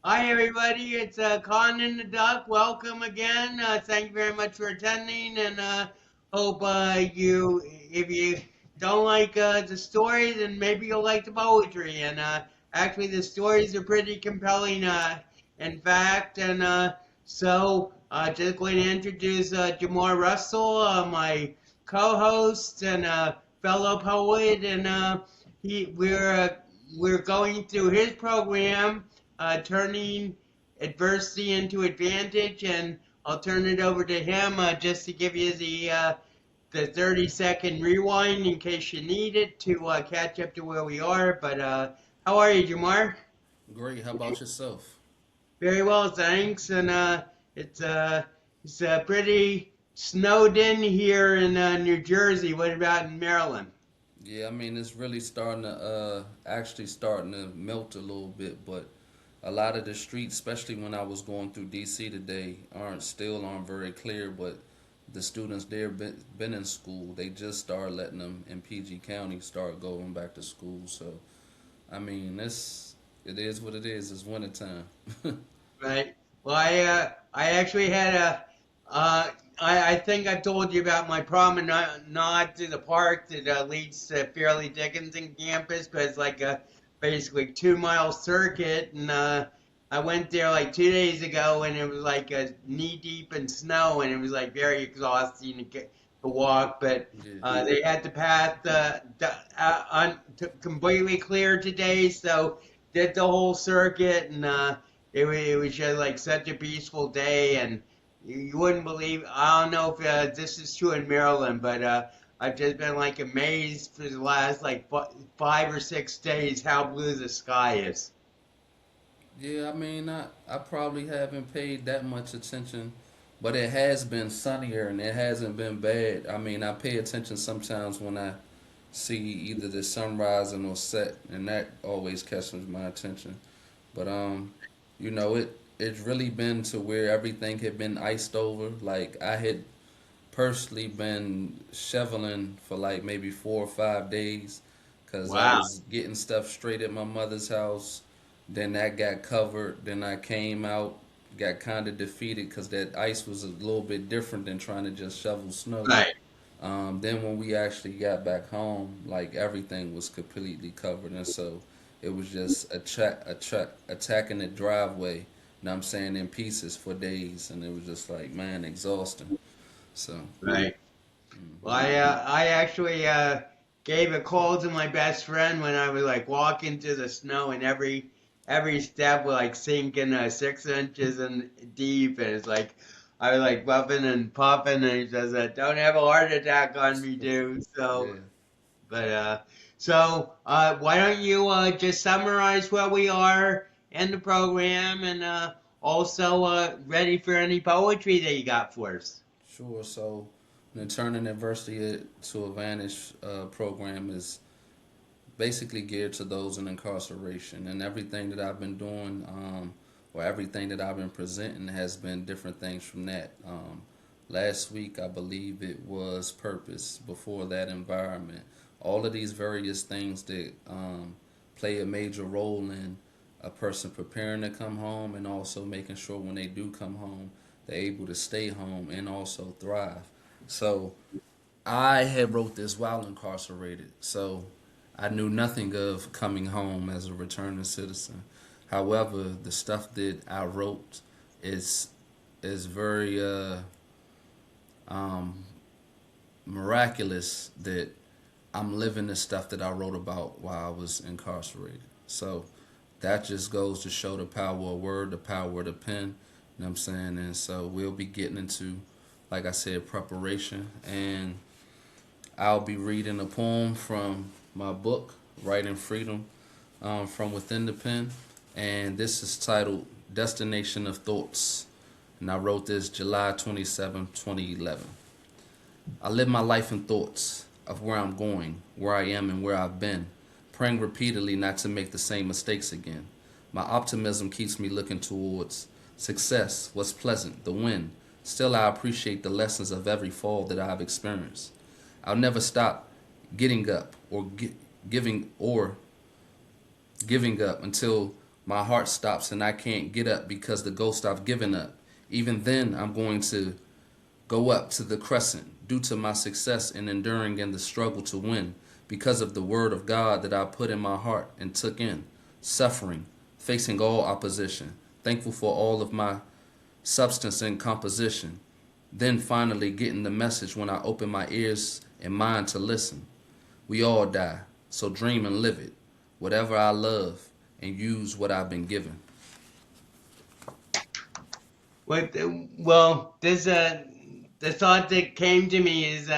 Hi, everybody. It's Con and the Duck. Welcome again. Thank you very much for attending, and hope if you don't like the story, then maybe you'll like the poetry. And actually, the stories are pretty compelling, in fact. And just going to introduce Jamar Russell, my co-host and fellow poet, and he we're going through his program, turning adversity into advantage. And I'll turn it over to him just to give you the 30-second rewind in case you need it to catch up to where we are. But how are you, Jamar? Great. How about yourself? Very well, thanks. And it's uh, it's pretty snowed in here in New Jersey. What about in Maryland? Yeah, I mean it's really starting to actually starting to melt a little bit, but a lot of the streets, especially when I was going through DC today, aren't very clear. But the students there been in school. They just started letting them in PG County start going back to school. So I mean it is what it is. It's wintertime. Right. Well, I actually had uh, I think I've told you about my promenade to the park that leads to Fairleigh Dickinson campus, but it's like a basically 2 mile circuit. And I went there like 2 days ago, and it was like knee deep in snow, and it was like very exhausting to walk. But Yeah. they had the path completely clear today, so did the whole circuit. And it was just like such a peaceful day. And you wouldn't believe. I don't know if this is true in Maryland, but I've just been like amazed for the last like 5 or 6 days how blue the sky is. Yeah, I mean, I probably haven't paid that much attention, but it has been sunnier and it hasn't been bad. I mean, I pay attention sometimes when I see either the sun rising or set, and that always catches my attention. But it's really been to where everything had been iced over. Like I had personally been shoveling for like maybe 4 or 5 days because I Wow. was getting stuff straight at my mother's house. Then that got covered. Then I came out, got kind of defeated because that ice was a little bit different than trying to just shovel snow. Right. Then when we actually got back home, like everything was completely covered, and so it was just attacking the driveway. You know what I'm saying, in pieces for days, and it was just like, man, exhausting. So Right. Well, mhm. I actually gave a call to my best friend when I was like walking through the snow, and every step was like sinking 6 inches in deep, and it's like I was like buffing and puffing, and he says, "Don't have a heart attack on me, dude." So, Yeah. but why don't you just summarize where we are in the program, and also ready for any poetry that you got for us? Sure. So, the Turning Adversity to Advantage program is basically geared to those in incarceration, and everything that I've been doing, or everything that I've been presenting, has been different things from that. Last week, I believe it was purpose. Before that, environment. All of these various things that play a major role in a person preparing to come home, and also making sure when they do come home, they're able to stay home and also thrive. So I had wrote this while incarcerated, so I knew nothing of coming home as a returning citizen. However, the stuff that I wrote is is very um, miraculous that I'm living the stuff that I wrote about while I was incarcerated. So that just goes to show the power of word, the power of the pen. You know what I'm saying? And so we'll be getting into, like I said, preparation. And I'll be reading a poem from my book, Writing Freedom from Within the Pen. And this is titled Destination of Thoughts. And I wrote this July 27, 2011. I live my life in thoughts of where I'm going, where I am, and where I've been, praying repeatedly not to make the same mistakes again. My optimism keeps me looking towards success, what's pleasant, the win. Still, I appreciate the lessons of every fall that I've experienced. I'll never stop getting up or giving up until My heart stops and I can't get up because the ghost stopped giving up. Even then, I'm going to go up to the crescent due to my success in enduring in the struggle to win because of the word of God that I put in my heart and took in. Suffering, facing all opposition, thankful for all of my substance and composition. Then finally getting the message when I open my ears and mind to listen. We all die, so dream and live it. Whatever I love and use what I've been given. Well, this the thought that came to me is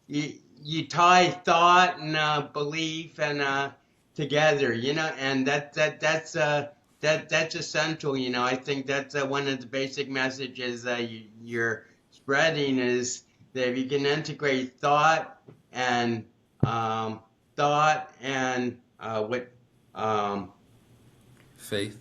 you tie thought and belief and together, and that's essential. I think that's one of the basic messages you're spreading is that if you can integrate and um, thought and what um, Faith.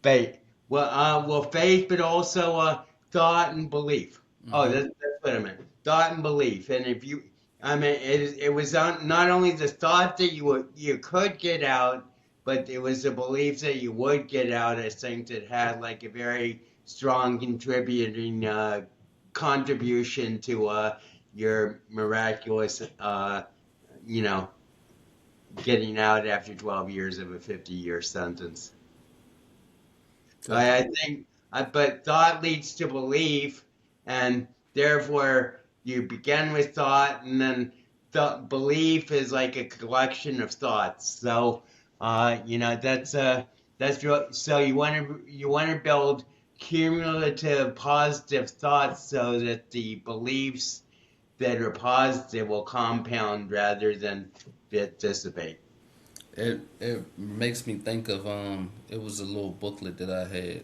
faith. Well, faith, but also thought and belief. Oh, Mm-hmm. that's what I meant. Thought and belief. And if you, I mean, it was not only the thought that you could get out, but it was the belief that you would get out. I think that had like a very strong contributing contribution to your miraculous, you know, getting out after 12 years of a 50-year sentence. I think, but thought leads to belief, and therefore you begin with thought, and then belief is like a collection of thoughts. So, that's real. So you want to build cumulative positive thoughts so that the beliefs that are positive will compound rather than dissipate. It makes me think of it was a little booklet that I had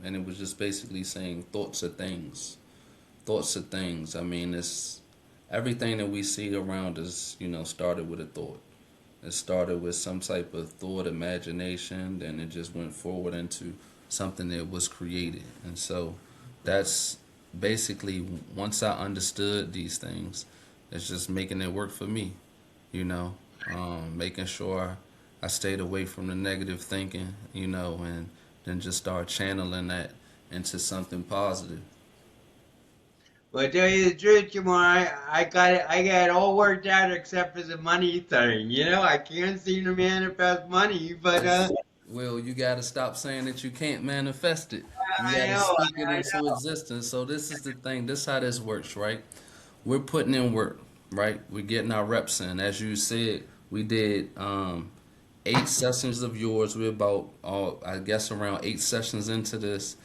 and it was just basically saying thoughts of things. I mean, it's everything that we see around us, started with a thought. It started with some type of thought, imagination, then it just went forward into something that was created. And so that's basically once I understood these things, it's just making it work for me, you know, making sure I stayed away from the negative thinking, and then just start channeling that into something positive. Well, to tell you the truth, Jamar, I got it all worked out except for the money thing. I can't seem to manifest money, but It's, well, you got to stop saying that you can't manifest it. You I got to know, speak it I into know. existence. So this is the thing. This is how this works, right? We're putting in work, right? We're getting our reps in. As you said, we did 8 sessions of yours. We're about, I guess, around 8 sessions into this.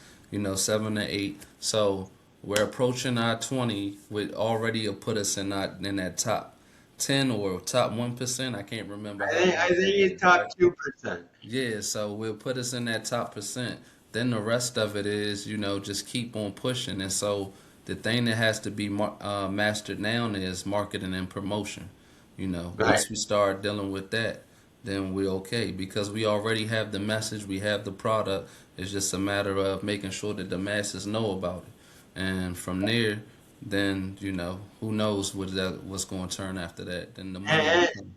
7 to 8. So we're approaching our 20, which already will put us in that top 10 or top 1%. I can't remember I how think y'all I think said it it's top exactly. 2%. Yeah, so we'll put us in that top percent. Then the rest of it is, just keep on pushing. And so the thing that has to be mastered now is marketing and promotion. Right. Once we start dealing with that, then we're okay because we already have the message, we have the product. It's just a matter of making sure that the masses know about it. And from there, then, who knows what's going to turn after that. Then the money will And, come.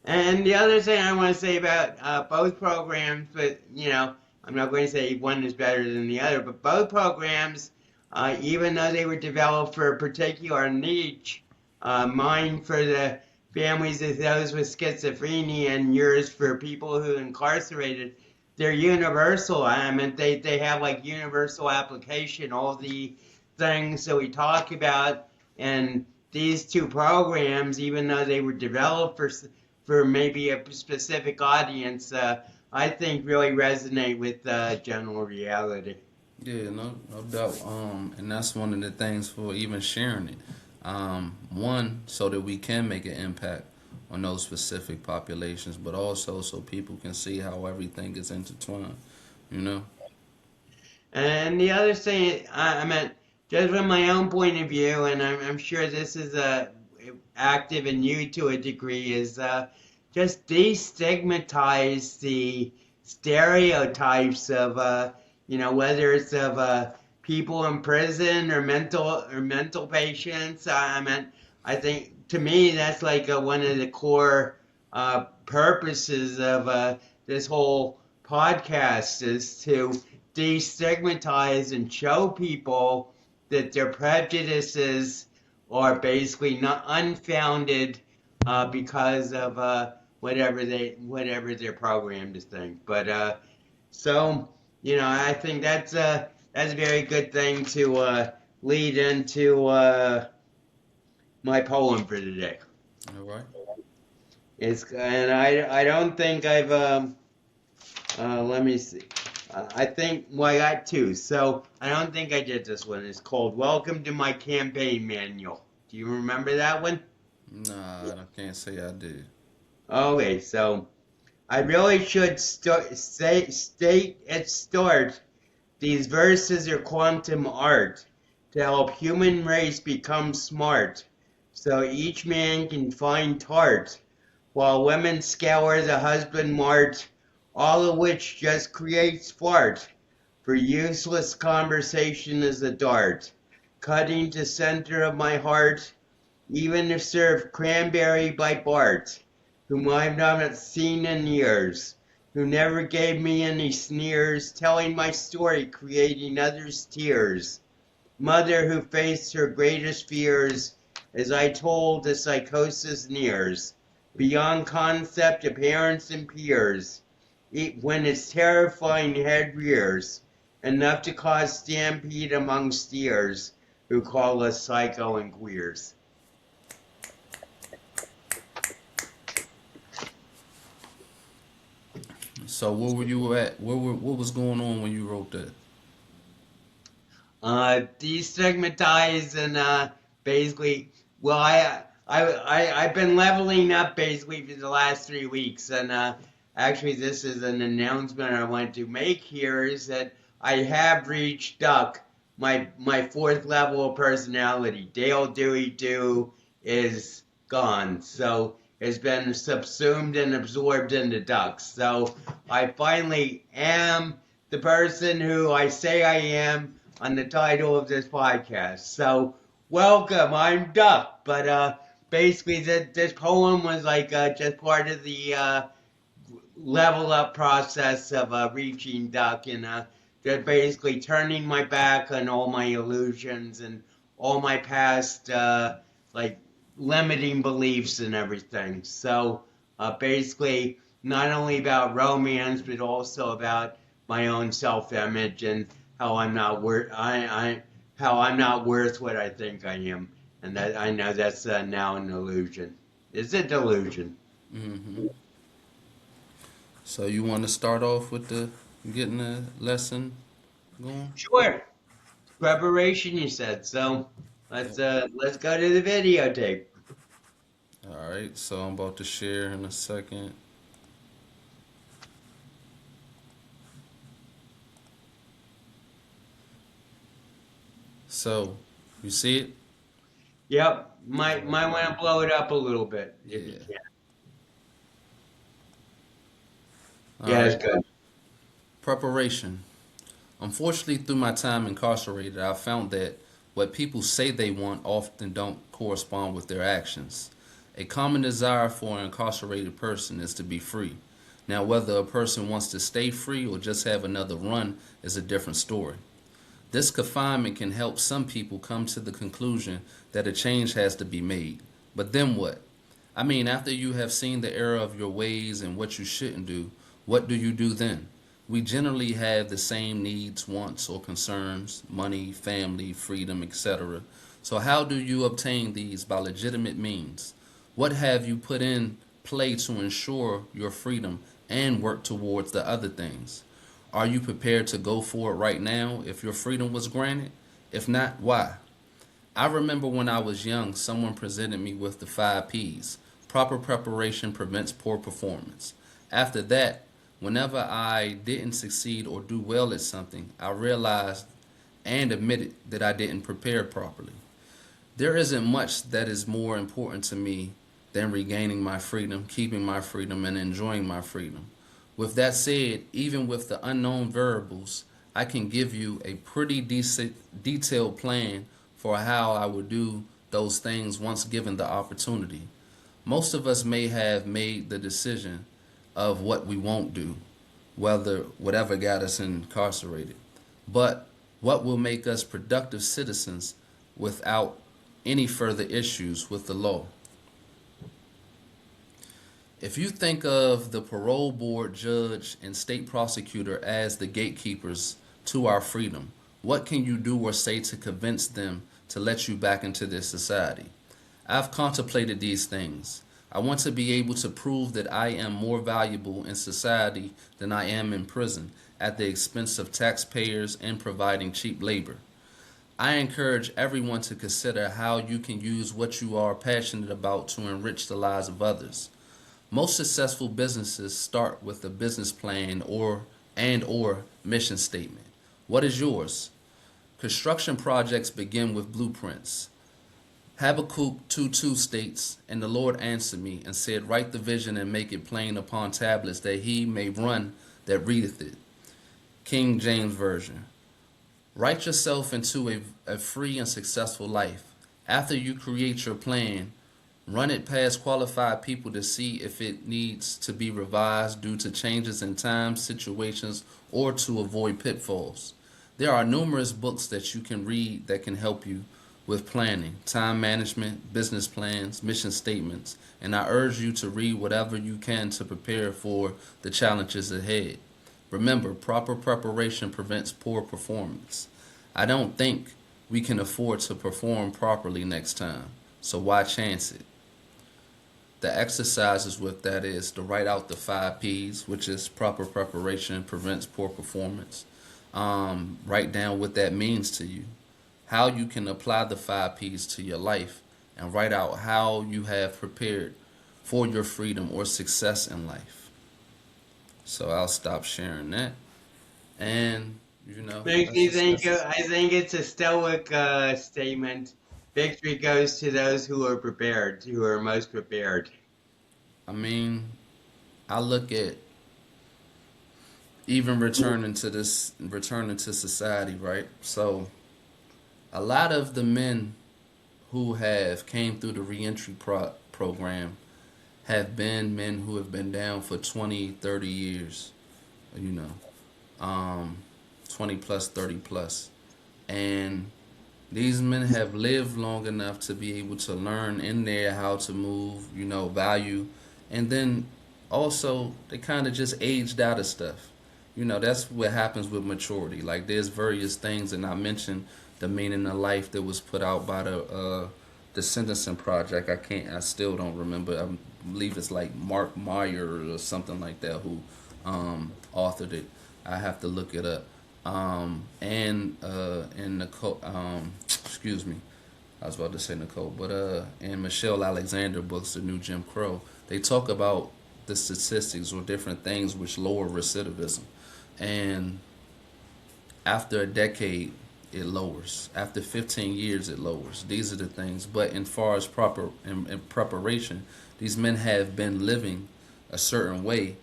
and the other thing I want to say about both programs, but I'm not going to say one is better than the other, but both programs, even though they were developed for a particular niche, mine for the families of those with schizophrenia and yours for people who are incarcerated, they're universal. I mean, they have like universal application, all the things that we talk about, and these two programs, even though they were developed for maybe a specific audience, I think really resonate with general reality. Yeah, no doubt. And that's one of the things for even sharing it. One, so that we can make an impact on those specific populations, but also so people can see how everything is intertwined. You know. And the other thing, I meant, just from my own point of view, and I'm sure this is active in you to a degree, is just destigmatize the stereotypes of, whether it's of people in prison or mental patients. I meant, I think to me that's like one of the core purposes of this whole podcast is to destigmatize and show people that their prejudices are basically not unfounded because of whatever they're programmed to think. But so I think that's a very good thing to lead into my poem for today. All right. And I don't think I've let me see. I think I got two, so I don't think I did this one. It's called "Welcome to My Campaign Manual." Do you remember that one? Nah, I can't say I did. Okay, so I really should state at start. These verses are quantum art to help human race become smart, so each man can find tart, while women scour the husband mart, all of which just creates fart, for useless conversation is a dart, cutting to center of my heart, even to serve cranberry by Bart, whom I've not seen in years, who never gave me any sneers, telling my story, creating others' tears. Mother who faced her greatest fears, as I told the psychosis nears, beyond concept of parents and peers, when its terrifying head rears, enough to cause stampede among steers, who call us psycho and queers. So where were you at? What was going on when you wrote that? Destigmatize and basically, well, I've been leveling up basically for the last 3 weeks, and actually, this is an announcement I want to make here is that I have reached Duck, my fourth level of personality. Dale Dewey Do is gone, so it's been subsumed and absorbed into Duck. So I finally am the person who I say I am on the title of this podcast. So, welcome, I'm Duck. But basically, this poem was like just part of the level up process of reaching Duck, and just basically turning my back on all my illusions and all my past like limiting beliefs and everything. So, basically, not only about romance, but also about my own self-image and how I'm not worth how I'm not worth what I think I am, and that I know that's now an illusion. It's a delusion. Hmm. So you want to start off with the getting the lesson going? Sure, preparation. You said so. Let's go to the videotape. All right. So I'm about to share in a second. So you see it? Yep, might want to blow it up a little bit if you Yeah. can. All Yeah, right. it's good. Preparation. Unfortunately, through my time incarcerated, I've found that what people say they want often don't correspond with their actions. A common desire for an incarcerated person is to be free. Now, whether a person wants to stay free or just have another run is a different story. This confinement can help some people come to the conclusion that a change has to be made. But then what? I mean, after you have seen the error of your ways and what you shouldn't do, what do you do then? We generally have the same needs, wants, or concerns money, family, freedom, etc. So, how do you obtain these by legitimate means? What have you put in play to ensure your freedom and work towards the other things? Are you prepared to go for it right now if your freedom was granted? If not, why? I remember when I was young, someone presented me with the 5 P's. Proper preparation prevents poor performance. After that, whenever I didn't succeed or do well at something, I realized and admitted that I didn't prepare properly. There isn't much that is more important to me than regaining my freedom, keeping my freedom, and enjoying my freedom. With that said, even with the unknown variables, I can give you a pretty decent, detailed plan for how I would do those things once given the opportunity. Most of us may have made the decision of what we won't do. whatever got us incarcerated. But what will make us productive citizens without any further issues with the law? If you think of the parole board, judge, and state prosecutor as the gatekeepers to our freedom, what can you do or say to convince them to let you back into this society? I've contemplated these things. I want to be able to prove that I am more valuable in society than I am in prison at the expense of taxpayers and providing cheap labor. I encourage everyone to consider how you can use what you are passionate about to enrich the lives of others. Most successful businesses start with a business plan or mission statement. What is yours? Construction projects begin with blueprints. Habakkuk 2:2 states, "And the Lord answered me and said, Write the vision and make it plain upon tablets, that he may run that readeth it." King James Version. Write yourself into a free and successful life. After you create your plan, run it past qualified people to see if it needs to be revised due to changes in times, situations, or to avoid pitfalls. There are numerous books that you can read that can help you with planning, time management, business plans, mission statements, and I urge you to read whatever you can to prepare for the challenges ahead. Remember, proper preparation prevents poor performance. I don't think we can afford to perform properly next time, so why chance it? The exercises with that is to write out the 5 P's, which is proper preparation prevents poor performance. Write down what that means to you, how you can apply the 5 P's to your life, and write out how you have prepared for your freedom or success in life. So I'll stop sharing that. And, Makes that's me just, think. that's, I think it's a stoic statement. Victory goes to those who are prepared, who are most prepared. I mean, I look at even returning to society, right? So a lot of the men who have came through the reentry program have been men who have been down for 20, 30 years, you know, 20 plus, 30 plus. And these men have lived long enough to be able to learn in there how to move, value. And then also, they kind of just aged out of stuff. That's what happens with maturity. Like, there's various things, and I mentioned the meaning of life that was put out by the Sentencing Project. I still don't remember. I believe it's like Mark Meyer or something like that who authored it. I have to look it up. And in Nicole, excuse me, I was about to say Nicole, but in Michelle Alexander books, The New Jim Crow, they talk about the statistics or different things which lower recidivism. And after a decade, it lowers. After 15 years, it lowers. These are the things. But in far as in preparation, these men have been living a certain way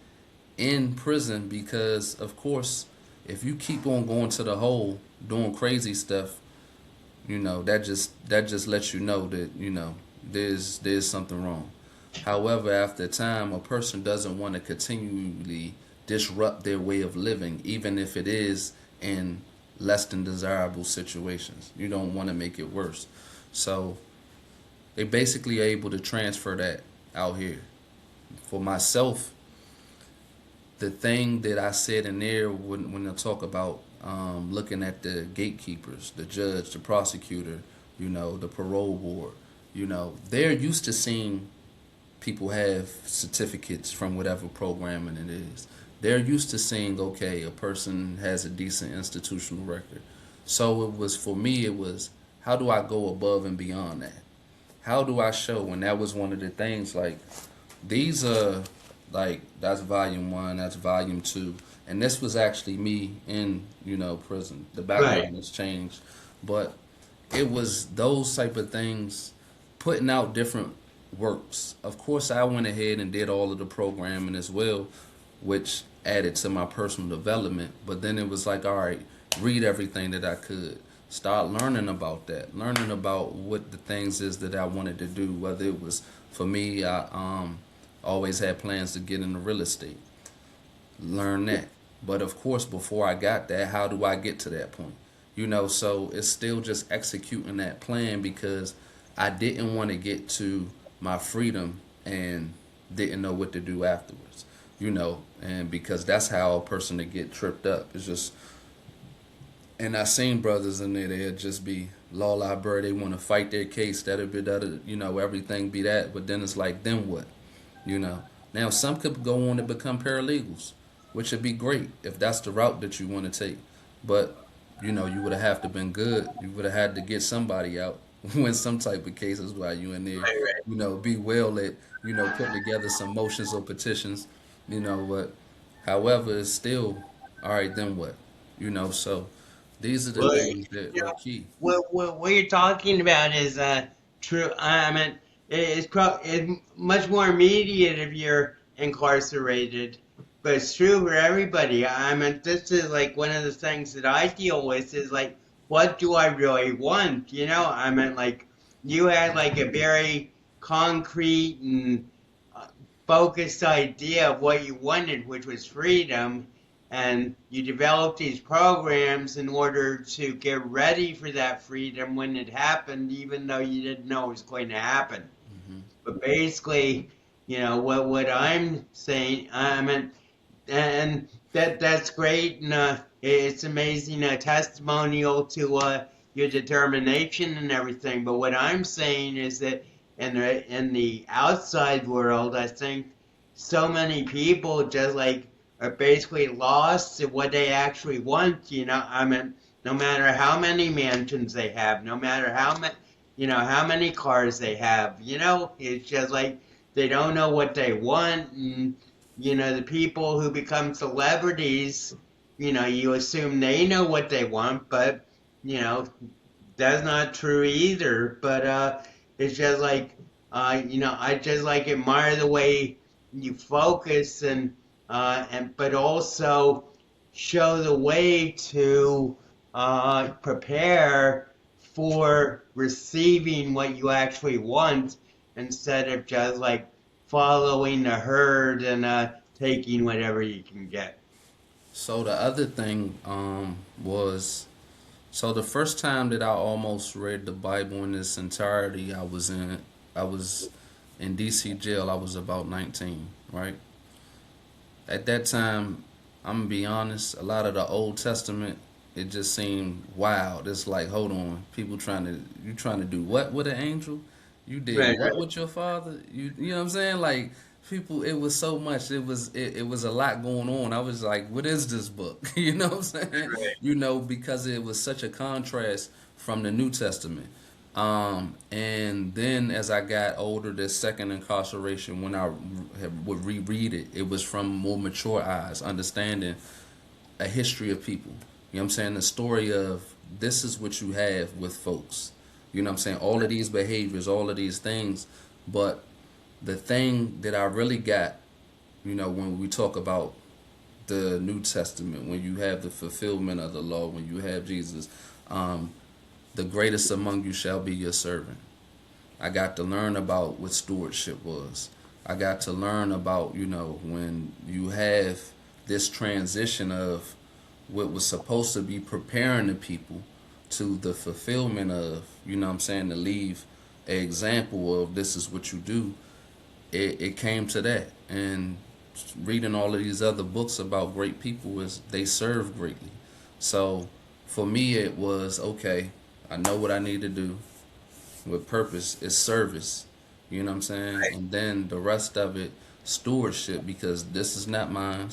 in prison because, of course, if you keep on going to the hole, doing crazy stuff, that just lets you know that there's something wrong. However, after time, a person doesn't want to continually disrupt their way of living, even if it is in less than desirable situations. You don't want to make it worse. So they basically are able to transfer that out here. For myself, the thing that I said in there when I talk about looking at the gatekeepers, the judge, the prosecutor, the parole board, they're used to seeing people have certificates from whatever programming it is. They're used to seeing, okay, a person has a decent institutional record. So for me, it was, how do I go above and beyond that? How do I show? And that was one of the things, like, these are, like, that's volume 1, that's volume 2. And this was actually me in, prison. The Right. background has changed. But it was those type of things, putting out different works. Of course, I went ahead and did all of the programming as well, which added to my personal development. But then it was like, all right, read everything that I could. Start learning about that, learning about what the things is that I wanted to do. Whether it was, for me, I always had plans to get into real estate. Learn that. But of course, before I got that, how do I get to that point? So it's still just executing that plan because I didn't want to get to my freedom and didn't know what to do afterwards. And because that's how a person to get tripped up. It's just, and I seen brothers in there, they'd just be law library, they want to fight their case, everything be that. But then it's like, then what? You know. Now some could go on and become paralegals, which would be great if that's the route that you want to take. But you would have to been good. You would have had to get somebody out, win some type of cases while you in there. Right, right. Be well at putting together some motions or petitions. But however, it's still all right. Then what? So these are the Well, things that you are know, key. what you're talking about is true. I mean, it's much more immediate if you're incarcerated, but it's true for everybody. I mean, this is like one of the things that I deal with is like, what do I really want? I mean, like, you had like a very concrete and uh, focused idea of what you wanted, which was freedom, and you develop these programs in order to get ready for that freedom when it happened, even though you didn't know it was going to happen. Hmm. But basically, what I'm saying, I mean, and that's great, and it's amazing testimonial to your determination and everything. But what I'm saying is that in the outside world, I think so many people just like are basically lost to what they actually want. I mean, no matter how many mansions they have, no matter how many cars they have, it's just like they don't know what they want. And the people who become celebrities, you assume they know what they want, but you know that's not true either. But it's just like I just like admire the way you focus and but also show the way to prepare for receiving what you actually want instead of just like following the herd and taking whatever you can get. So the other thing was, so the first time that I almost read the Bible in its entirety, I was in DC jail. I was about 19, right? At that time, I'm gonna be honest, a lot of the Old Testament, it just seemed wild. It's like, hold on, people you trying to do what with an angel? You did Right, what with your father? You know what I'm saying? Like people, it was so much. It was a lot going on. I was like, what is this book? You know what I'm saying? right, Because it was such a contrast from the New Testament. And then as I got older, this second incarceration, when would reread it, it was from more mature eyes, understanding a history of people. You know what I'm saying? The story of this is what you have with folks. You know what I'm saying? All of these behaviors, all of these things. But the thing that I really got, when we talk about the New Testament, when you have the fulfillment of the law, when you have Jesus, um, the greatest among you shall be your servant. I got to learn about what stewardship was. I got to learn about, when you have this transition of what was supposed to be preparing the people to the fulfillment of, what I'm saying, to leave an example of this is what you do. It came to that. And reading all of these other books about great people is they serve greatly. So for me, it was okay. I know what I need to do with purpose is service. You know what I'm saying? right. And then the rest of it, stewardship, because this is not mine.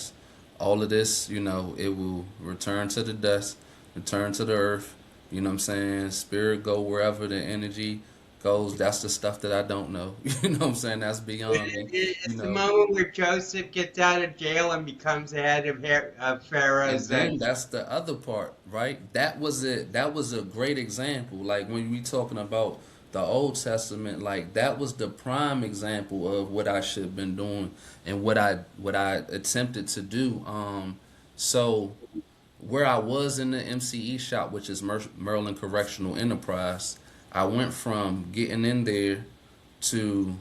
All of this, it will return to the dust, return to the earth. You know what I'm saying? Spirit go wherever the energy goes. That's the stuff that I don't know. You know what I'm saying? That's beyond me. You It's the know. moment where Joseph gets out of jail and becomes the head of And Pharaoh's. then that's the other part, right? That was it. That was a great example. Like when we talking about the Old Testament, like that was the prime example of what I should have been doing and what I attempted to do. So where I was in the MCE shop, which is Maryland Correctional Enterprise, I went from getting in there to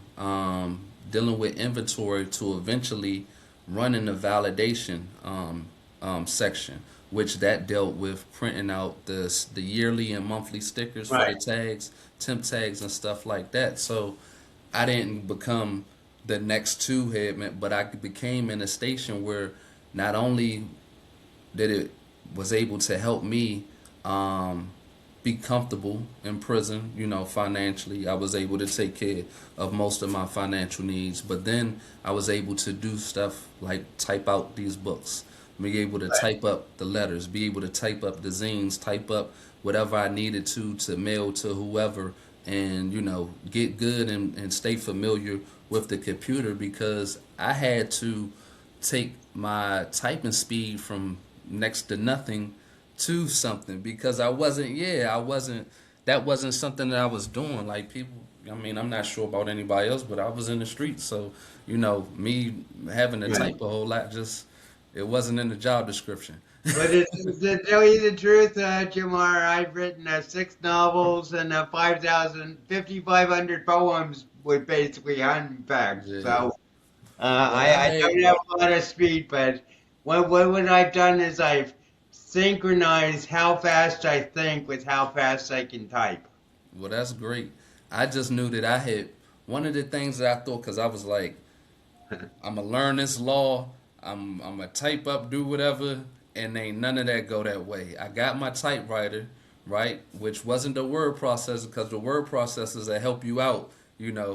dealing with inventory to eventually running the validation section, which that dealt with printing out the yearly and monthly stickers for the Right. tags, temp tags, and stuff like that. So I didn't become the next two headman, but I became in a station where not only did it was able to help me um, be comfortable in prison, financially. I was able to take care of most of my financial needs, but then I was able to do stuff like type out these books, be able to Right. type up the letters, be able to type up the zines, type up whatever I needed to mail to whoever, and get good and stay familiar with the computer because I had to take my typing speed from next to nothing to something because I wasn't, that wasn't something that I was doing. Like people, I mean, I'm not sure about anybody else, but I was in the streets. So, me having to Right. type a whole lot it wasn't in the job description. But to tell you the truth, Jamar, I've written 6 novels and 5,500 poems with basically unpacked. Yeah. So Well, I I had, don't have a lot of speed, but what I've done is I've synchronized how fast I think with how fast I can type. well, that's great. I just knew that I had one of the things that I thought because I was like, I'm gonna learn this law. I'm gonna type up, do whatever, and ain't none of that go that way. I got my typewriter, right, which wasn't the word processor because the word processors that help you out,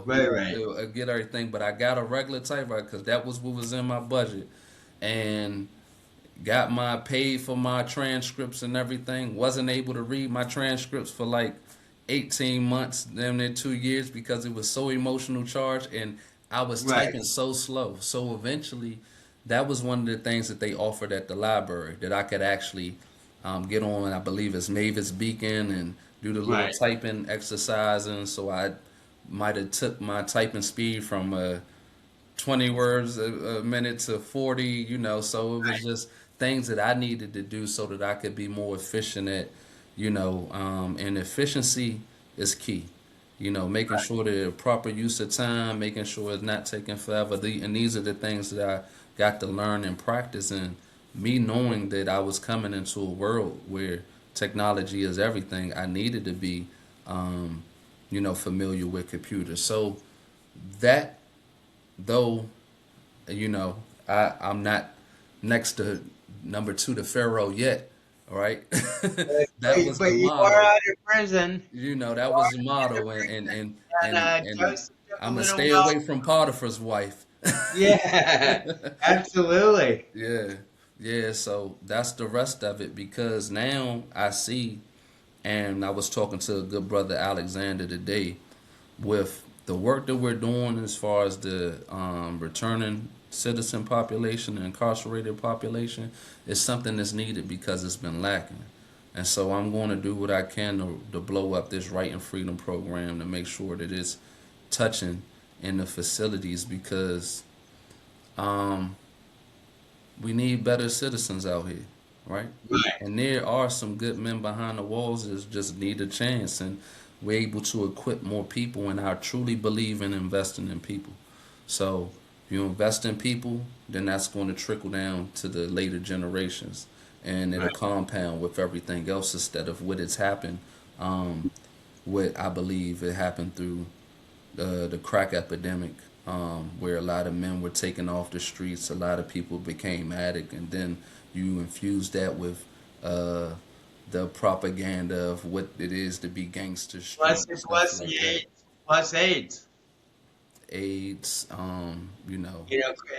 Right, right. get everything. But I got a regular typewriter because that was what was in my budget, and got my paid for my transcripts and everything. Wasn't able to read my transcripts for like 18 months, damn near 2 years, because it was so emotional charged and I was Right. typing so slow. So eventually, that was one of the things that they offered at the library that I could actually get on. I believe it's Mavis Beacon and do the little Right. typing exercise. And so I might have took my typing speed from 20 words a minute to 40, so it was just things that I needed to do so that I could be more efficient at, and efficiency is key. Making sure the proper use of time, making sure it's not taking forever. And these are the things that I got to learn and practice. And me knowing that I was coming into a world where technology is everything, I needed to be, familiar with computers. So that though I'm not next to number two to Pharaoh yet. All right, that was But the you are motto. out of prison. That was the motto, And and Joseph took a I'm gonna little stay while. away from Potiphar's wife. Yeah, absolutely. Yeah, yeah. So that's the rest of it because now I see, and I was talking to a good brother Alexander today with the work that we're doing as far as the returning citizen population, the incarcerated population, is something that's needed because it's been lacking. And so I'm going to do what I can to blow up this right and freedom program to make sure that it's touching in the facilities because um, we need better citizens out here, right? Right. And there are some good men behind the walls that just need a chance, and we're able to equip more people. And I truly believe in investing in people. So if you invest in people, then that's going to trickle down to the later generations, and it'll Right. compound with everything else instead of what has happened. Um, what I believe it happened through the crack epidemic, where a lot of men were taken off the streets, a lot of people became addict, and then you infuse that with uh, the propaganda of what it is to be gangster street and stuff Plus like the that. AIDS. Plus AIDS. AIDS,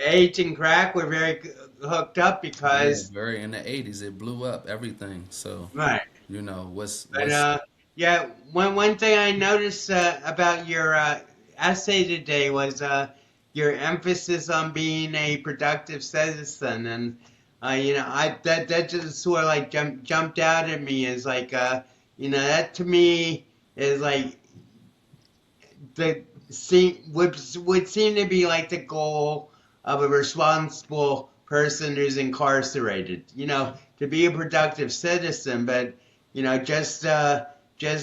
AIDS and crack were very hooked up yeah, because very in the '80s it blew up everything. So right. But what's yeah, one thing I noticed about your essay today was your emphasis on being a productive citizen, and I that just sort of like jumped out at me as like that to me is like the would seem to be like the goal of a responsible person who's incarcerated. To be a productive citizen, but just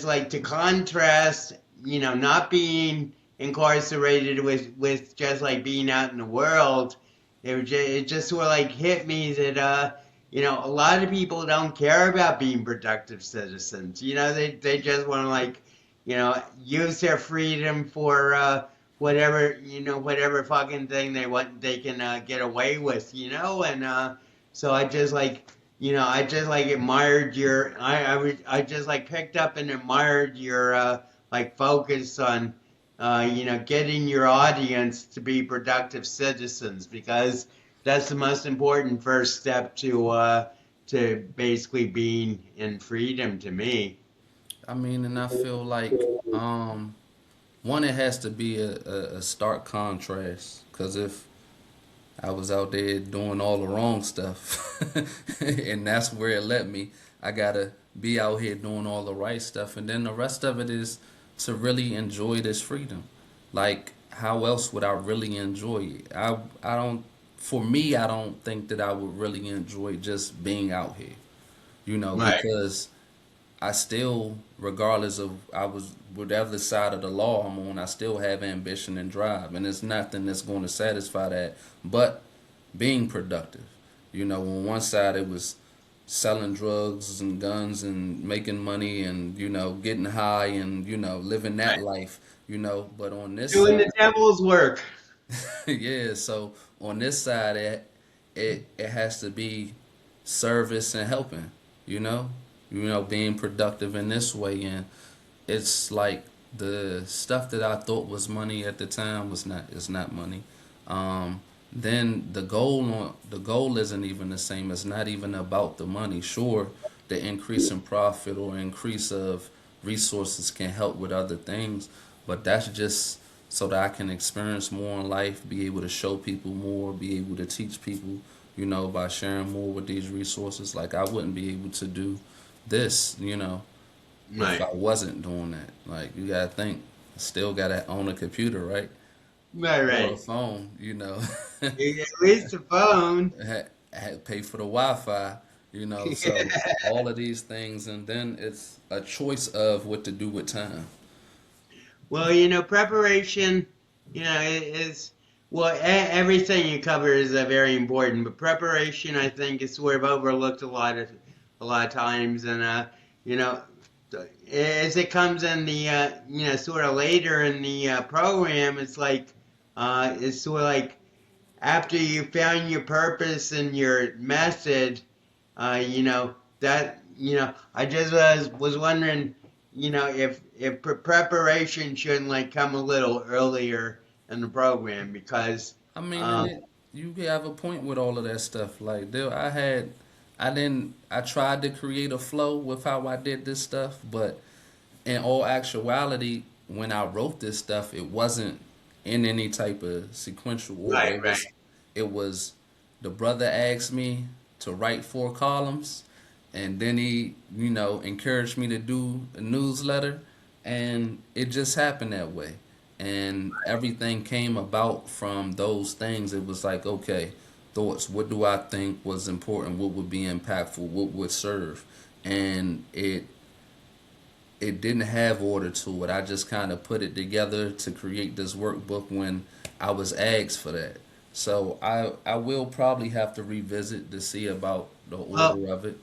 like to contrast, not being incarcerated with just like being out in the world. It just sort of like hit me that a lot of people don't care about being productive citizens. They just want to like, use their freedom for whatever, whatever fucking thing they can get away with, and so I just like, I just like admired I just like picked up and admired your like focus on getting your audience to be productive citizens, because that's the most important first step to basically being in freedom to me. I mean, and I feel like one, it has to be a stark contrast. Because if I was out there doing all the wrong stuff, and that's where it led me, I gotta be out here doing all the right stuff, and then the rest of it is to really enjoy this freedom. Like, how else would I really enjoy it? I don't. For me, I don't think that I would really enjoy just being out here. Right. Because I still, regardless of I was whatever side of the law I'm on, I still have ambition and drive, and there's nothing that's going to satisfy that but being productive. On one side it was selling drugs and guns and making money and getting high and living that Right. life. But on this Doing side, the devil's work. yeah. So on this side, it has to be service and helping. You know, being productive in this way, and it's like the stuff that I thought was money at the time was not. It's not money. Then the goal isn't even the same. It's not even about the money. Sure, the increase in profit or increase of resources can help with other things, but that's just so that I can experience more in life, be able to show people more, be able to teach people, by sharing more with these resources. Like I wouldn't be able to do this, if Right. I wasn't doing that. Like you gotta think, I still gotta own a computer, right? Right. Or a Right. phone, At least the phone. had to pay for the Wi-Fi, so all of these things, and then it's a choice of what to do with time. Well, preparation, is well, everything you cover is very important, but preparation, I think, is sort of overlooked a lot of times, and you know, as it comes in the sort of later in the program, it's sort of like after you found your purpose and your method, that I just was wondering, if preparation shouldn't like come a little earlier in the program, because I mean, and um, you have a point with all of that stuff. Like, there, I tried to create a flow with how I did this stuff, but in all actuality, when I wrote this stuff, it wasn't in any type of sequential order. right, It right, was, it was, the brother asked me to write 4 columns, and then he, encouraged me to do a newsletter, and it just happened that way. And everything came about from those things. It was like, okay, thoughts. What do I think was important? What would be impactful? What would serve? And it didn't have order to it. I just kind of put it together to create this workbook when I was asked for that. So I will probably have to revisit to see about the well, order of it.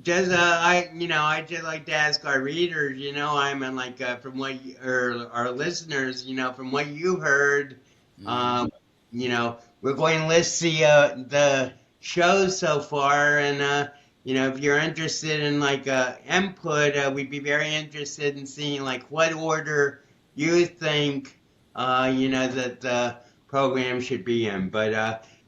just I just like to ask our readers, I mean, like, from what or our listeners, from what you heard, Hmm. um, we're going to list the shows so far, and if you're interested in like input, we'd be very interested in seeing like what order you think, that the program should be in. But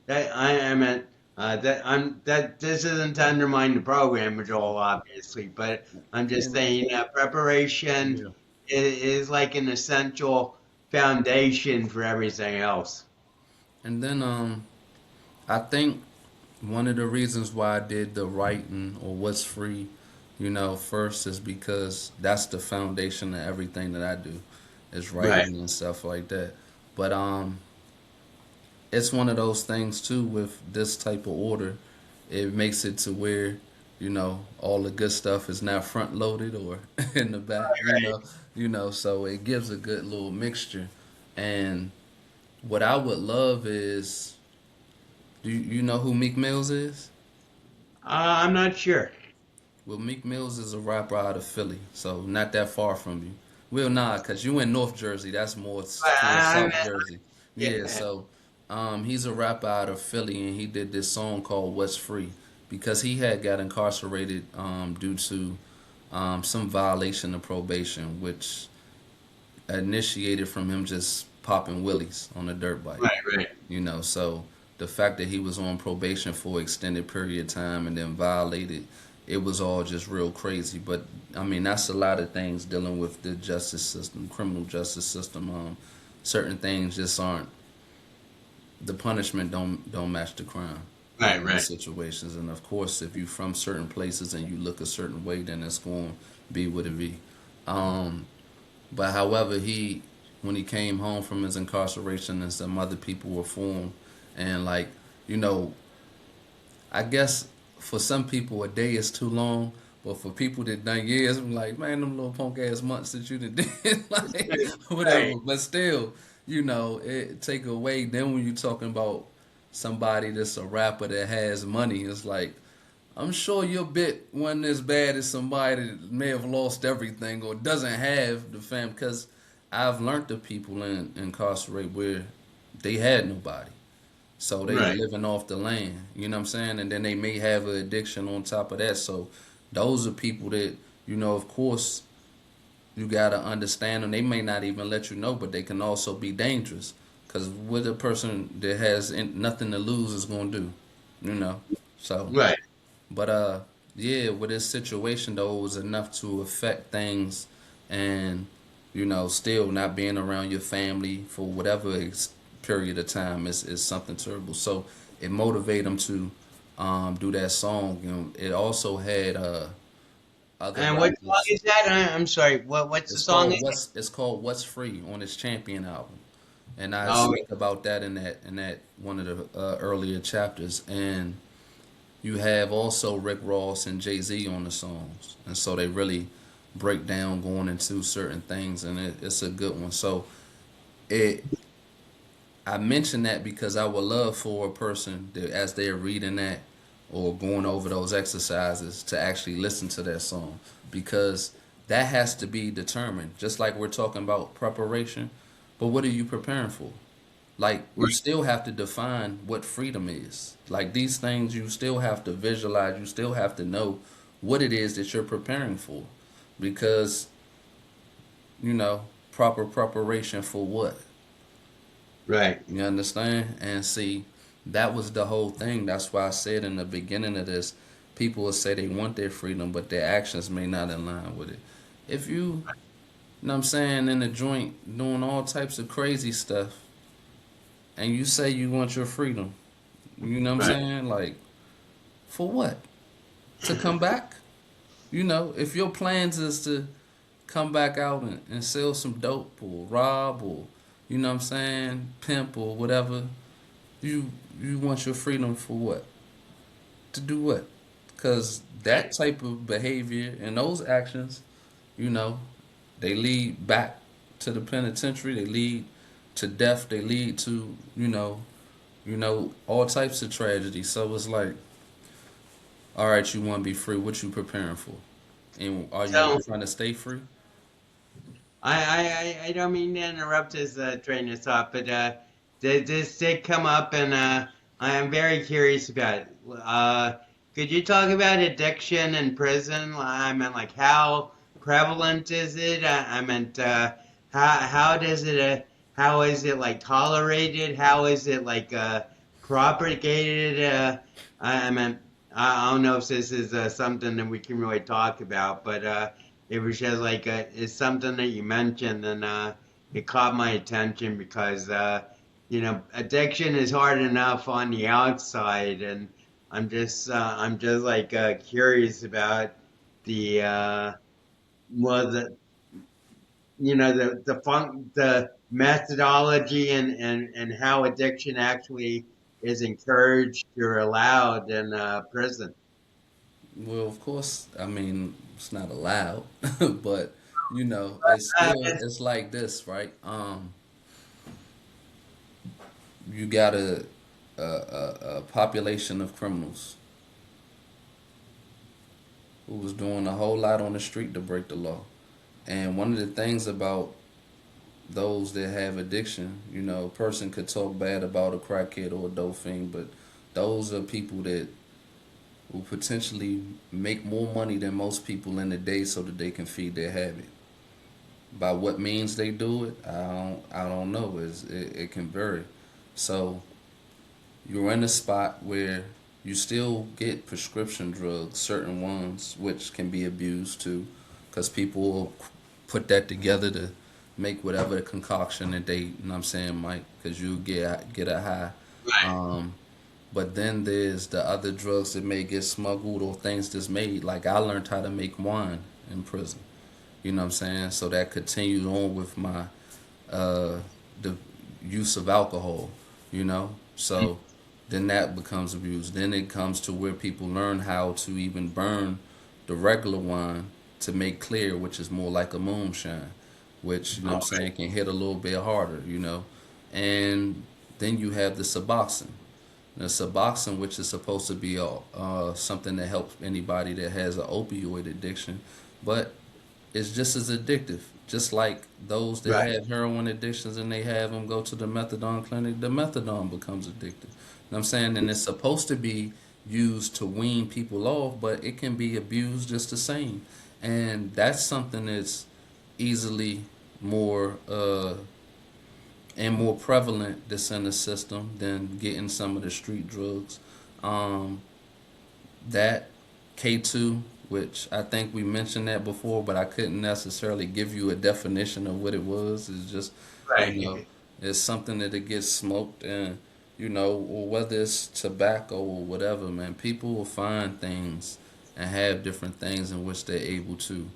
that I meant that this isn't to undermine the program at all, obviously, but I'm just And saying preparation yeah. is like an essential foundation for everything else. And then I think one of the reasons why I did the writing or what's free, first is because that's the foundation of everything that I do, is Right. writing and stuff like that. But it's one of those things too with this type of order. It makes it to where, all the good stuff is not front loaded or in the back, so it gives a good little mixture. And what I would love is, do you know who Meek Mills is? I'm not sure. Well, Meek Mills is a rapper out of Philly, so not that far from you. Well, nah, cause you in North Jersey. That's more towards I, South I, Jersey. Yeah, yeah. so he's a rapper out of Philly, and he did this song called "What's Free" because he had got incarcerated due to some violation of probation, which initiated from him just popping willies on a dirt bike. Right, right, So the fact that he was on probation for an extended period of time and then violated, it was all just real crazy. But I mean, that's a lot of things dealing with the justice system, criminal justice system. Certain things just aren't, the punishment don't match the crime right, in right. situations. And of course, if you from certain places and you look a certain way, then it's going to be what it be. Um, but however, when he came home from his incarceration and some other people were for him, and like, you know, I guess for some people a day is too long, but for people that done years, I'm like, man, them little punk ass months that you done did, like whatever. Right, But still, it take away. Then when you talking about somebody that's a rapper that has money, it's like I'm sure your bit wasn't as bad as somebody that may have lost everything or doesn't have the fam. Because I've learned of people incarcerated where they had nobody, so they right. living off the land. You know what I'm saying? And then they may have an addiction on top of that. So those are people that of course, you gotta understand them. They may not even let you know, but they can also be dangerous. Because what a person that has nothing to lose is gonna do, you know. So Right. but yeah, with this situation though, it was enough to affect things, and still not being around your family for whatever period of time is something terrible. So it motivated him to do that song. It also had other And what song rappers. is that? I'm sorry. What's the song? It's called What's Free on his Champion album, and I Oh, speak about that in that one of the earlier chapters. And you have also Rick Ross and Jay-Z on the songs, and so they really break down going into certain things, and it's a good one. So it I mention that because I would love for a person that, as they're reading that or going over those exercises, to actually listen to that song, because that has to be determined. Just like we're talking about preparation, but what are you preparing for? Like, you right, still have to define what freedom is. Like, these things you still have to visualize, you still have to know what it is that you're preparing for, because proper preparation for what? right. You understand? And see, that was the whole thing. That's why I said in the beginning of this, people will say they want their freedom, but their actions may not align with it. If you know what I'm saying, in the joint doing all types of crazy stuff, and you say you want your freedom, you know what I'm Right. saying? Like, for what? To come back? If your plans is to come back out and sell some dope or rob or, what I'm saying, pimp or whatever, you you want your freedom for what? To do what? Because that type of behavior and those actions, you know, they lead back to the penitentiary. They lead to death. They lead to all types of tragedy. So it's like, all right, you want to be free. What you preparing for? And are you So really trying to stay free? I don't mean to interrupt his train of thought, but this did come up, and I am very curious about it. Could you talk about addiction in prison? I meant, like, how prevalent is it? I meant, how does it how is it, like, tolerated? How is it, like, propagated? I meant, I don't know if this is something that we can really talk about, but it was just like it's something that you mentioned, and it caught my attention because addiction is hard enough on the outside, and I'm just like curious about the well the the methodology, and how addiction actually is encouraged or allowed in prison. Well, of course, I mean, it's not allowed, but it's still It's it's like this, right? You got a population of criminals, who was doing a whole lot on the street to break the law. And one of the things about those that have addiction, a person could talk bad about a crackhead or a dope fiend, but those are people that will potentially make more money than most people in a day so that they can feed their habit. By what means they do it, I don't know. It can vary. So you're in a spot where you still get prescription drugs, certain ones which can be abused too, because people will put that together to make whatever the concoction that they, what I'm saying, Mike, because you get a high. Right. Um, but then there's the other drugs that may get smuggled or things that's made. Like I learned how to make wine in prison. You know what I'm saying? So that continued on with my uh, the use of alcohol. So then that becomes abused. Then it comes to where people learn how to even burn the regular wine to make clear, which is more like a moonshine, which what I'm saying can hit a little bit harder. And then you have the Suboxone. The Suboxone, which is supposed to be something that helps anybody that has an opioid addiction, but it's just as addictive. Just like those that Right. have heroin addictions and they have them go to the methadone clinic, the methadone becomes addictive. You know what I'm saying? And it's supposed to be used to wean people off, but it can be abused just the same. And that's something that's easily more and more prevalent that's in the system than getting some of the street drugs. Um, that K2, which I think we mentioned that before, but I couldn't necessarily give you a definition of what it was. It's just, you know, Right. it's something that it gets smoked and, or whether it's tobacco or whatever, man, people will find things and have different things in which they're able to,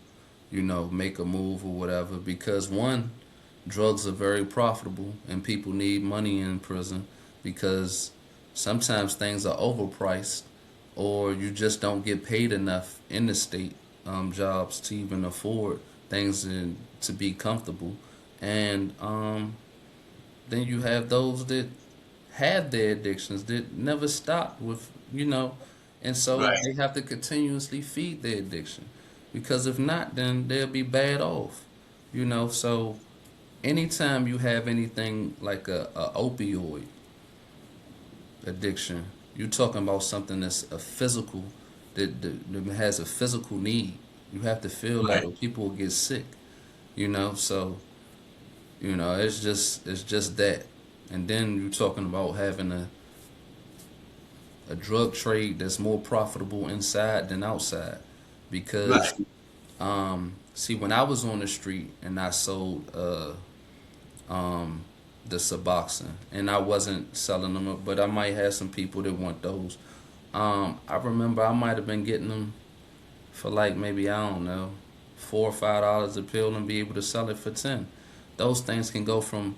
make a move or whatever. Because one, drugs are very profitable and people need money in prison because sometimes things are overpriced or you just don't get paid enough in the state jobs to even afford things to be comfortable. And then you have those that had their addictions that never stopped and so Right. they have to continuously feed their addiction because if not, then they'll be bad off. So anytime you have anything like a opioid addiction, you're talking about something that's a physical, that has a physical need. You have to feel that, Right. or people will get sick. So it's just that, and then you're talking about having a drug trade that's more profitable inside than outside, because Right. see, when I was on the street and I sold the Suboxone, and I wasn't selling them, but I might have some people that want those. I remember I might have been getting them for like maybe I don't know $4 or $5 a pill and be able to sell it for 10. Those things can go from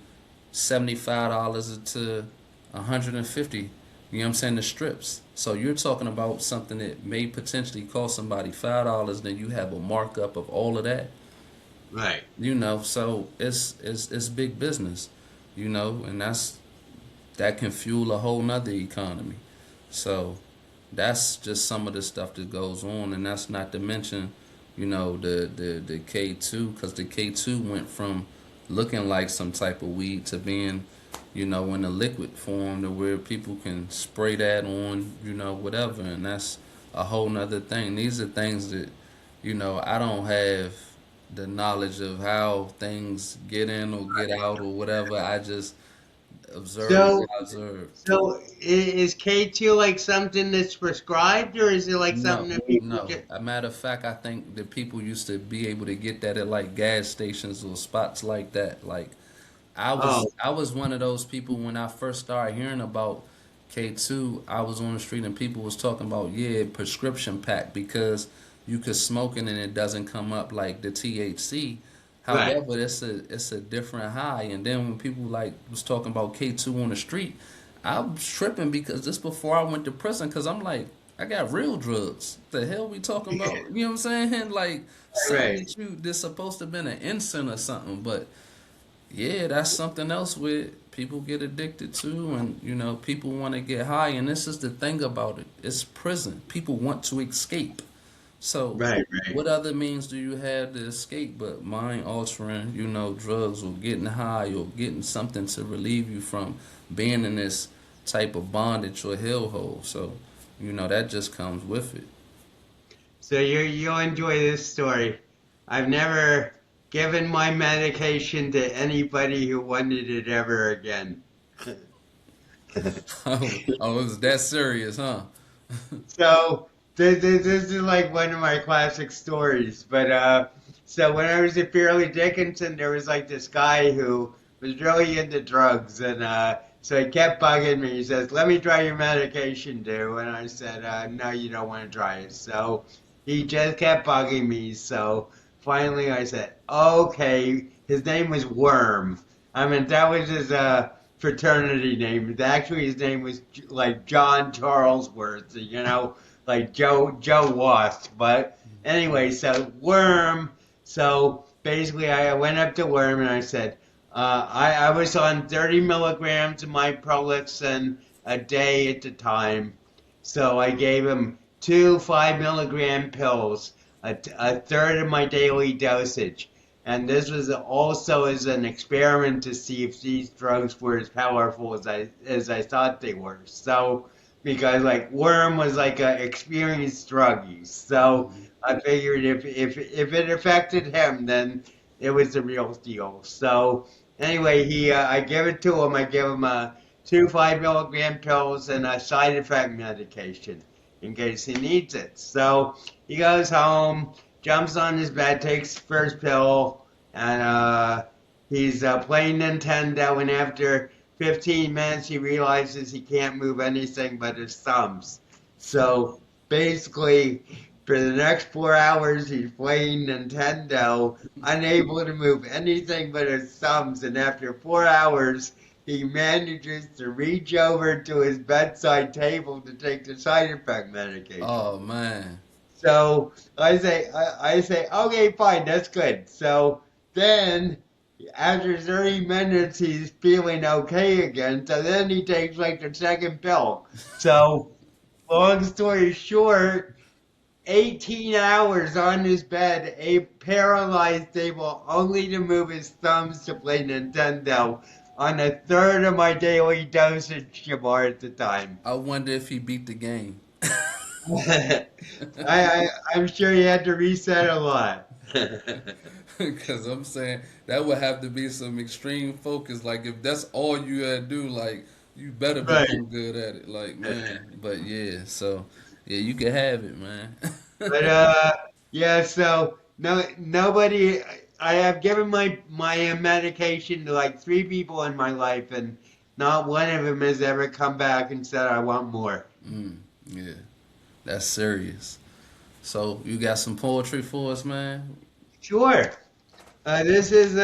$75 to 150. You know what I'm saying? The strips. So you're talking about something that may potentially cost somebody $5. Then you have a markup of all of that. Right. So it's big business. And that can fuel a whole nother economy. So that's just some of the stuff that goes on, and that's not to mention, the K2, because the K2 went from looking like some type of weed to being, in a liquid form to where people can spray that on, whatever, and that's a whole nother thing. These are things that, I don't have the knowledge of how things get in or get out or whatever. I just observe what So, I observe. is K2 like something that's prescribed, or is it like something No, that people no. just? A matter of fact, I think that people used to be able to get that at like gas stations or spots like that. Like I Oh, was, I was one of those people when I first started hearing about K2. I was on the street and people was talking about prescription pack because you could smoke it and it doesn't come up like the THC. right. However, it's a different high. And then when people like was talking about K2 on the street, I was tripping because this before I went to prison because I'm like, I got real drugs. The hell we talking Yeah. about? You know what I'm saying? Like something Right. that that's supposed to have been an incense or something. But yeah, that's something else where people get addicted to, and people want to get high. And this is the thing about it: it's prison. People want to escape. So, Right, right. what other means do you have to escape but mind altering, drugs or getting high or getting something to relieve you from being in this type of bondage or hellhole? So, that just comes with it. So you'll enjoy this story. I've never given my medication to anybody who wanted it ever again. Oh, it was that serious, huh? So this is like one of my classic stories. But so when I was at Fairleigh Dickinson, there was like this guy who was really into drugs, and so he kept bugging me. He says, "Let me try your medication, dude." And I said, "No, you don't want to try it." So he just kept bugging me. So finally, I said, "Okay." His name was Worm. I mean, that was his fraternity name. Actually, his name was like John Charlesworth, like Joe Wasp. But anyway, so Worm. So basically, I went up to Worm and I said, I was on 30 milligrams of my Prolixin a day at the time. So I gave him two 5 milligram pills, a third of my daily dosage. And this was also as an experiment to see if these drugs were as powerful as I thought they were. So because like Worm was like an experienced druggie, so I figured if it affected him, then it was the real deal. So anyway, he I give it to him. I give him two 5 milligram pills and a side effect medication in case he needs it. So he goes home, jumps on his bed, takes the first pill, and he's playing Nintendo. And after 15 minutes, he realizes he can't move anything but his thumbs. So basically, for the next 4 hours, he's playing Nintendo, unable to move anything but his thumbs. And after 4 hours, he manages to reach over to his bedside table to take the side effect medication. Oh man. So I say, okay, fine, that's good. So then, after 30 minutes, he's feeling okay again. So then he takes like the second pill. So long story short, 18 hours on his bed, a paralyzed, able only to move his thumbs to play Nintendo on a third of my daily dosage Shamar at the time. I wonder if he beat the game. I'm sure you had to reset a lot. Because I'm saying that would have to be some extreme focus. Like, if that's all you had to do, like, you better Right. become good at it. Like, man. But yeah, so, yeah, you can have it, man. But yeah, so nobody. I have given my medication to like three people in my life, and not one of them has ever come back and said I want more. Yeah, that's serious. So, you got some poetry for us, man? Sure. This is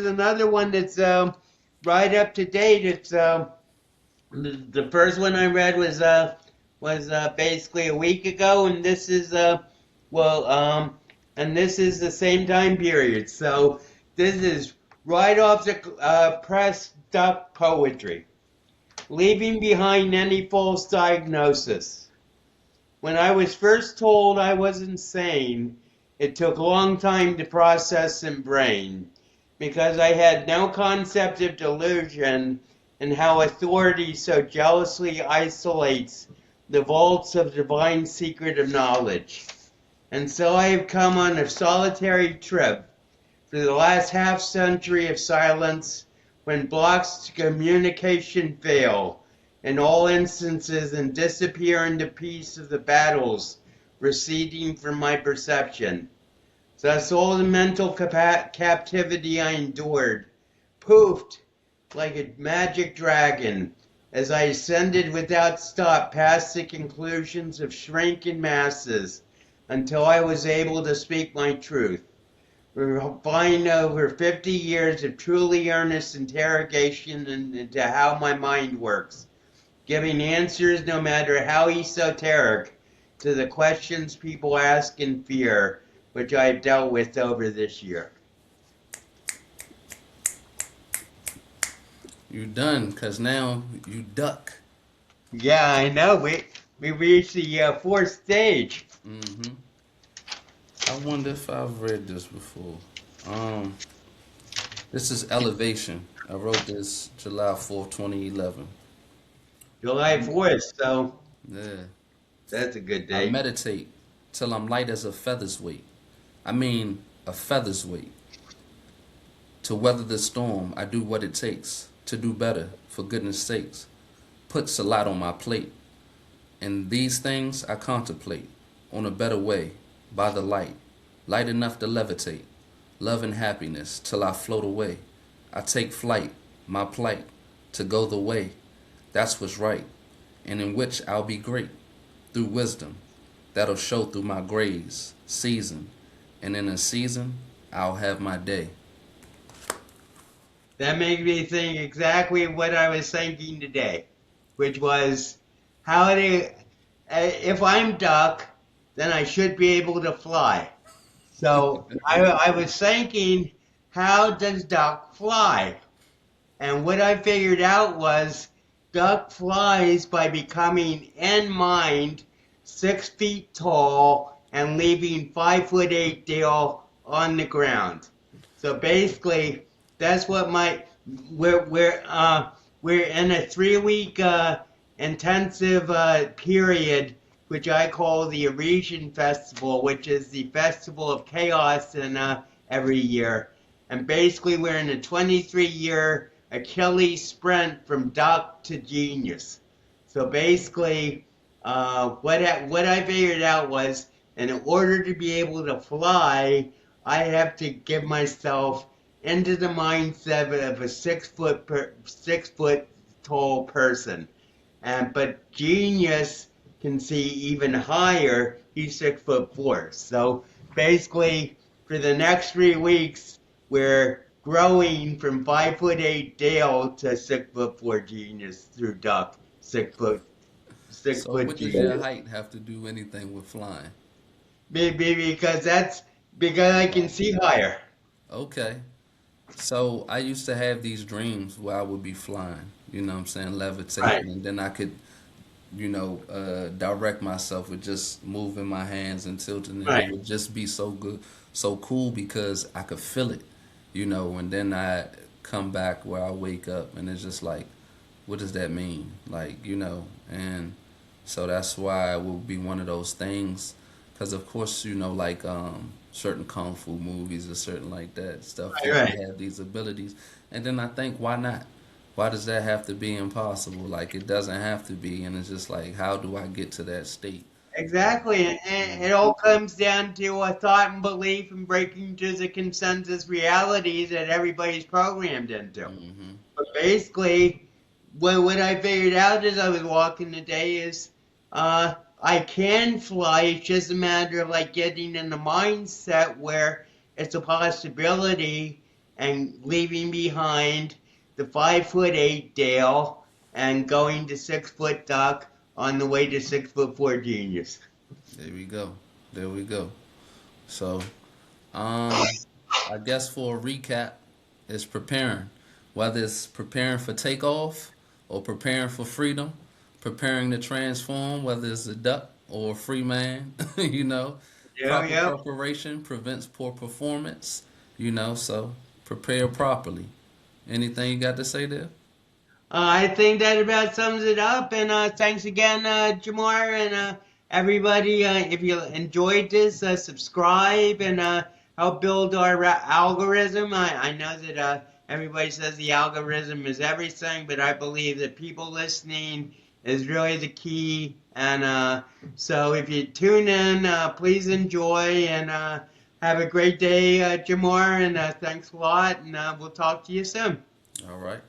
another one that's right up to date. It's the first one I read was basically a week ago, and this is well and this is the same time period. So this is right off the press duck poetry, leaving behind any false diagnosis. When I was first told I was insane, it took a long time to process and brain, because I had no concept of delusion and how authority so jealously isolates the vaults of divine secret of knowledge. And so I have come on a solitary trip for the last half century of silence, when blocks to communication fail in all instances and disappear into peace of the battles receding from my perception. Thus all the mental captivity I endured, poofed like a magic dragon, as I ascended without stop past the conclusions of shrinking masses, until I was able to speak my truth. Refined over 50 years of truly earnest interrogation into how my mind works, giving answers no matter how esoteric to the questions people ask in fear, which I've dealt with over this year. You done, because now you duck. Yeah, I know. we reached the fourth stage. Mm-hmm. I wonder if I've read this before. Um, this is Elevation. I wrote this July 4th, 2011. July 4th, so Yeah. that's a good I day. meditate till I'm light as a feather's weight. I mean, a feather's weight. To weather the storm, I do what it takes to do better, for goodness sakes. Puts a lot on my plate. And these things I contemplate on a better way, by the light, light enough to levitate, love and happiness till I float away. I take flight, my plight, to go the way. That's what's right, and in which I'll be great, through wisdom, that'll show through my grays, season, and in a season, I'll have my day. That made me think exactly what I was thinking today, which was how do if I'm duck, then I should be able to fly. So I was thinking, how does duck fly? And what I figured out was duck flies by becoming in mind 6 feet tall and leaving 5'8" tail on the ground. So basically, that's what my we're in a 3 week intensive period, which I call the Eurasian Festival, which is the festival of chaos in every year. And basically, we're in a 23-year Achilles sprint from duck to genius. So basically, what I figured out was, in order to be able to fly, I have to give myself into the mindset of a 6 foot tall person. And but genius can see even higher. He's 6'4". So basically, for the next 3 weeks, we're growing from 5'8" Dale to 6'4" genius through duck. 6 So, foot what does your genius. height have to do anything with flying? Maybe because I can see higher. Okay. So I used to have these dreams where I would be flying, you know what I'm saying, Right. levitating, and then I could, direct myself with just moving my hands and tilting, and it Right. would just be so good, so cool because I could feel it, and then I come back where I wake up and it's just like, what does that mean? Like, and so that's why it will be one of those things, because of course, like certain kung fu movies or certain like that stuff, Right. people Right. have these abilities, and then I think, why not? Why does that have to be impossible? Like it doesn't have to be, and it's just like, how do I get to that state? Exactly. And it all comes down to a thought and belief and breaking to the consensus realities that everybody's programmed into. Mm-hmm. But basically, what I figured out as I was walking today is I can fly. It's just a matter of like getting in the mindset where it's a possibility and leaving behind the 5'8" Dale and going to 6 foot duck on the way to 6'4" genius. There we go. There we go. So, um, I guess for a recap, it's preparing. Whether it's preparing for takeoff or preparing for freedom, preparing to transform, whether it's a duck or a free man, Yeah, proper yeah. preparation prevents poor performance, so prepare properly. Anything you got to say there? I think that about sums it up. And thanks again, Jamar, and everybody. If you enjoyed this, subscribe and help build our algorithm. I know that everybody says the algorithm is everything, but I believe that people listening is really the key. And so if you tune in, please enjoy and have a great day, Jamar. And thanks a lot. And we'll talk to you soon. All right.